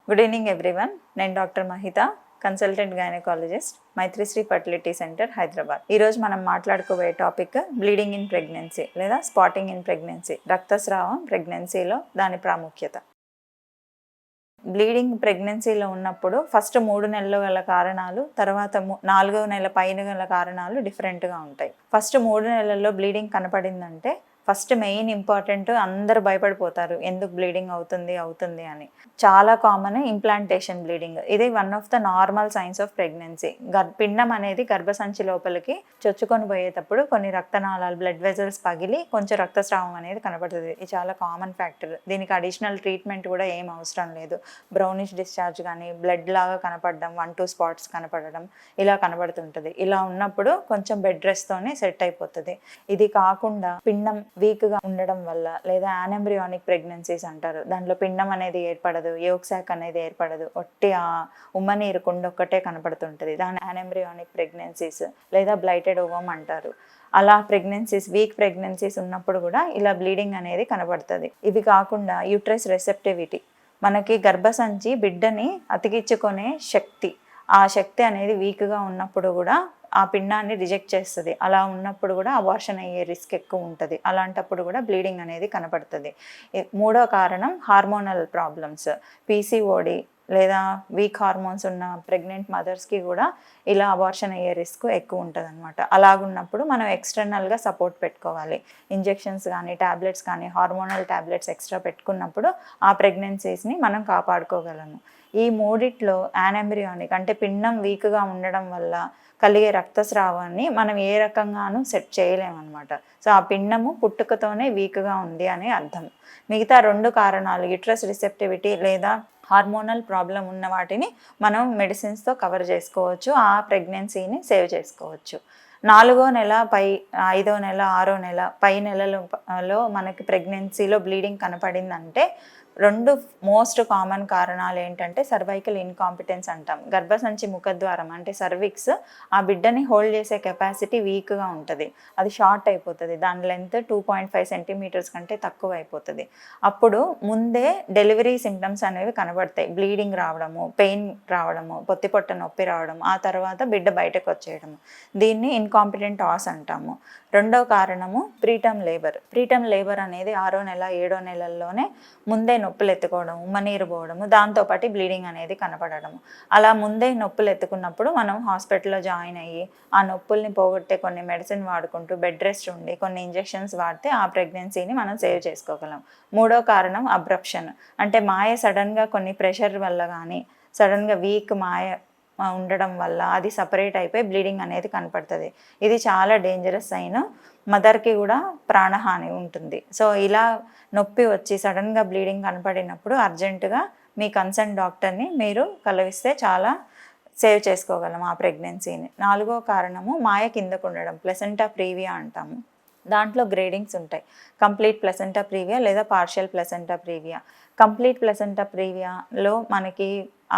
Good evening everyone. నేను doctor Mahitha, consultant gynaecologist, Maitrishri fertility centre, Hyderabad. ఈరోజు మనం మాట్లాడుకోబోయే టాపిక్ బ్లీడింగ్ ఇన్ ప్రెగ్నెన్సీ లేదా స్పాటింగ్ ఇన్ ప్రెగ్నెన్సీ, రక్తస్రావం ప్రెగ్నెన్సీలో దాని ప్రాముఖ్యత. బ్లీడింగ్ ప్రెగ్నెన్సీలో ఉన్నప్పుడు ఫస్ట్ 3 నెలలు గల కారణాలు, తర్వాత 4వ నెల పైన గల కారణాలు డిఫరెంట్గా ఉంటాయి. ఫస్ట్ 3 నెలల్లో బ్లీడింగ్ కనపడిందంటే ఫస్ట్ మెయిన్ ఇంపార్టెంట్, అందరూ భయపడిపోతారు ఎందుకు బ్లీడింగ్ అవుతుంది అని. చాలా కామన్ ఇంప్లాంటేషన్ బ్లీడింగ్. ఇది one of the normal science of pregnancy. పిండం అనేది గర్భసంచి లోపలికి చొచ్చుకొని పోయేటప్పుడు కొన్ని రక్తనాళాలు, బ్లడ్ వెజల్స్ పగిలి కొంచెం రక్తస్రావం అనేది కనపడుతుంది. ఇది చాలా కామన్ ఫ్యాక్టర్. దీనికి అడిషనల్ ట్రీట్మెంట్ కూడా ఏం అవసరం లేదు. బ్రౌనిష్ డిశ్చార్జ్ కానీ, బ్లడ్ లాగా కనపడడం, 1-2 స్పాట్స్ కనపడడం ఇలా కనబడుతుంటుంది. ఇలా ఉన్నప్పుడు కొంచెం బెడ్ రెస్ట్తోనే సెట్ అయిపోతుంది. ఇది కాకుండా పిండం వీక్గా ఉండడం వల్ల, లేదా యానెంబ్రియానిక్ ప్రెగ్నెన్సీస్ అంటారు, దాంట్లో పిండం అనేది ఏర్పడదు, యోగ్ సాక్ అనేది ఏర్పడదు, ఒట్టి ఆ ఉమ్మనీరు కుండ ఒక్కటే కనపడుతుంటుంది. దాని యానెంబ్రియానిక్ ప్రెగ్నెన్సీస్ లేదా బ్లైటెడ్ ఓవమ్ అంటారు. అలా ప్రెగ్నెన్సీస్, వీక్ ప్రెగ్నెన్సీస్ ఉన్నప్పుడు కూడా ఇలా బ్లీడింగ్ అనేది కనబడుతుంది. ఇవి కాకుండా యూట్రస్ రెసెప్టివిటీ, మనకి గర్భసంచి బిడ్డని అతికించుకునే శక్తి, ఆ శక్తి అనేది వీక్గా ఉన్నప్పుడు కూడా ఆ పిండాన్ని రిజెక్ట్ చేస్తుంది. అలా ఉన్నప్పుడు కూడా అబార్షన్ అయ్యే రిస్క్ ఎక్కువ ఉంటుంది. అలాంటప్పుడు కూడా బ్లీడింగ్ అనేది కనపడుతుంది. 3వ కారణం హార్మోనల్ ప్రాబ్లమ్స్, పీసీఓడి లేదా వీక్ హార్మోన్స్ ఉన్న ప్రెగ్నెంట్ మదర్స్కి కూడా ఇలా అబార్షన్ అయ్యే రిస్క్ ఎక్కువ ఉంటుంది అనమాట. అలాగున్నప్పుడు మనం ఎక్స్టర్నల్గా సపోర్ట్ పెట్టుకోవాలి. ఇంజెక్షన్స్ కానీ, ట్యాబ్లెట్స్ కానీ, హార్మోనల్ ట్యాబ్లెట్స్ ఎక్స్ట్రా పెట్టుకున్నప్పుడు ఆ ప్రెగ్నెన్సీస్ని మనం కాపాడుకోగలము. ఈ మూడిట్లో యానెంబ్రియానిక్ అంటే పిండం వీక్గా ఉండడం వల్ల కలిగే రక్తస్రావాన్ని మనం ఏ రకంగానూ సెట్ చేయలేమన్నమాట. సో ఆ పిండము పుట్టుకతోనే వీక్గా ఉంది అని అర్థం. మిగతా 2 కారణాలు, యుట్రస్ రిసెప్టివిటీ లేదా హార్మోనల్ ప్రాబ్లం ఉన్న వాటిని మనం మెడిసిన్స్తో కవర్ చేసుకోవచ్చు, ఆ ప్రెగ్నెన్సీని సేవ్ చేసుకోవచ్చు. 4వ నెల, 5వ నెల, 6వ నెల పై నెలలో మనకి ప్రెగ్నెన్సీలో బ్లీడింగ్ కనపడిందంటే 2 మోస్ట్ కామన్ కారణాలు ఏంటంటే సర్వైకల్ ఇన్కాంపిటెన్స్ అంటాం. గర్భసంచి ముఖద్వారం అంటే సర్విక్స్, ఆ బిడ్డని హోల్డ్ చేసే కెపాసిటీ వీక్గా ఉంటుంది. అది షార్ట్ అయిపోతుంది. దాని లెంత్ 2.5 సెంటీమీటర్స్ కంటే తక్కువ అయిపోతుంది. అప్పుడు ముందే డెలివరీ సిమ్టమ్స్ అనేవి కనబడతాయి. బ్లీడింగ్ రావడము, పెయిన్ రావడము, పొత్తిపొట్ట నొప్పి రావడము, ఆ తర్వాత బిడ్డ బయటకు వచ్చేయడము. దీన్ని ఇన్కాంపిటెంట్ ఆస్ అంటాము. 2వ కారణము ప్రీటర్మ్ లేబర్. ప్రీటర్మ్ లేబర్ అనేది 6వ నెల, 7వ నెలల్లోనే ముందే నొప్పులు ఎత్తుకోవడం, ఉమ్మనీరు పోవడము, దాంతోపాటు బ్లీడింగ్ అనేది కనపడము. అలా ముందే నొప్పులు ఎత్తుకున్నప్పుడు మనం హాస్పిటల్లో జాయిన్ అయ్యి ఆ నొప్పుల్ని పోగొట్టే కొన్ని మెడిసిన్ వాడుకుంటూ బెడ్ రెస్ట్ ఉండి కొన్ని ఇంజెక్షన్స్ వాడితే ఆ ప్రెగ్నెన్సీని మనం సేవ్ చేసుకోగలం. 3వ కారణం అబ్రప్షన్ అంటే మాయ. సడన్గా కొన్ని ప్రెషర్ వల్ల కానీ, సడన్గా వీక్ మాయ ఉండడం వల్ల అది సపరేట్ అయిపోయి బ్లీడింగ్ అనేది కనపడుతుంది. ఇది చాలా డేంజరస్ సైన్. మదర్కి కూడా ప్రాణహాని ఉంటుంది. సో ఇలా నొప్పి వచ్చి సడన్గా బ్లీడింగ్ కనపడినప్పుడు అర్జెంటుగా మీ కన్సర్న్ డాక్టర్ని మీరు కలవిస్తే చాలా సేవ్ చేసుకోగలం ఆ ప్రెగ్నెన్సీని. 4వ కారణము మాయ కిందకు ఉండడం, ప్లెసెంటా ప్రీవియా అంటాము. దాంట్లో గ్రేడింగ్స్ ఉంటాయి. కంప్లీట్ ప్లెసెంటా ప్రీవియా లేదా partial placenta previa. Complete placenta ప్రీవియాలో మనకి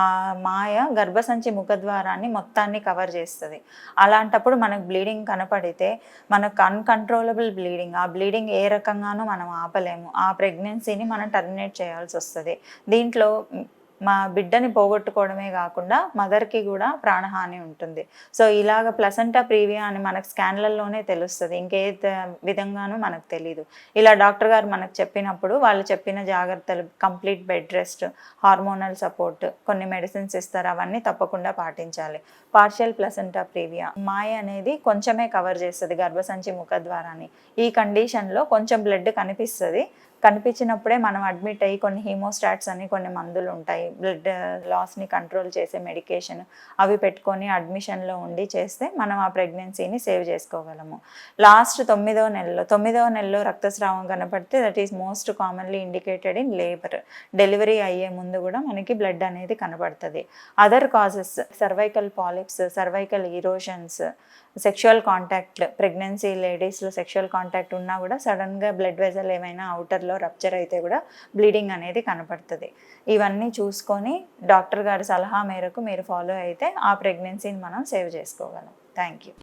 ఆ మాయ గర్భసంచి ముఖద్వారాన్ని మొత్తాన్ని కవర్ చేస్తుంది. అలాంటప్పుడు మనకు బ్లీడింగ్ కనపడితే మనకు అన్కంట్రోలబుల్ బ్లీడింగ్, ఆ బ్లీడింగ్ ఏ రకంగానూ మనం ఆపలేము. ఆ ప్రెగ్నెన్సీని మనం టర్మినేట్ చేయాల్సి వస్తుంది. దీంట్లో మా బిడ్డని పోగొట్టుకోవడమే కాకుండా మదర్కి కూడా ప్రాణహాని ఉంటుంది. సో ఇలాగ ప్లసెంటా ప్రీవియా అని మనకు స్కాన్లలోనే తెలుస్తుంది, ఇంకే విధంగానూ మనకు తెలీదు. ఇలా డాక్టర్ గారు మనకు చెప్పినప్పుడు వాళ్ళు చెప్పిన జాగ్రత్తలు, complete bed rest, hormonal support, కొన్ని మెడిసిన్స్ ఇస్తారు, అవన్నీ తప్పకుండా పాటించాలి. పార్షియల్ ప్లసెంటా ప్రీవియా మాయ అనేది కొంచెమే కవర్ చేస్తుంది గర్భసంచి ముఖద్వారాన్ని. ఈ కండిషన్లో కొంచెం బ్లడ్ కనిపించినప్పుడే మనం అడ్మిట్ అయ్యి కొన్ని హీమోస్టాట్స్ అని కొన్ని మందులు ఉంటాయి, బ్లడ్ లాస్ని కంట్రోల్ చేసే మెడికేషన్, అవి పెట్టుకొని అడ్మిషన్లో ఉండి చేస్తే మనం ఆ ప్రెగ్నెన్సీని సేవ్ చేసుకోగలము. లాస్ట్ 9వ నెలలో రక్తస్రావం కనపడితే that is most commonly indicated in labour. Delivery అయ్యే ముందు కూడా మనకి బ్లడ్ అనేది కనపడుతుంది. Other causes cervical polyps, cervical erosions, sexual contact, pregnancy లేడీస్లో సెక్షువల్ కాంటాక్ట్ ఉన్నా కూడా సడన్గా బ్లడ్ వెజల్ ఏమైనా అవుటర్లో రప్చర్ అయితే కూడా బ్లీడింగ్ అనేది కనపడుతుంది. ఇవన్నీ చూసుకొని డాక్టర్ గారి సలహా మేరకు మీరు ఫాలో అయితే ఆ ప్రెగ్నెన్సీని మనం సేవ్ చేసుకోగలం. Thank you.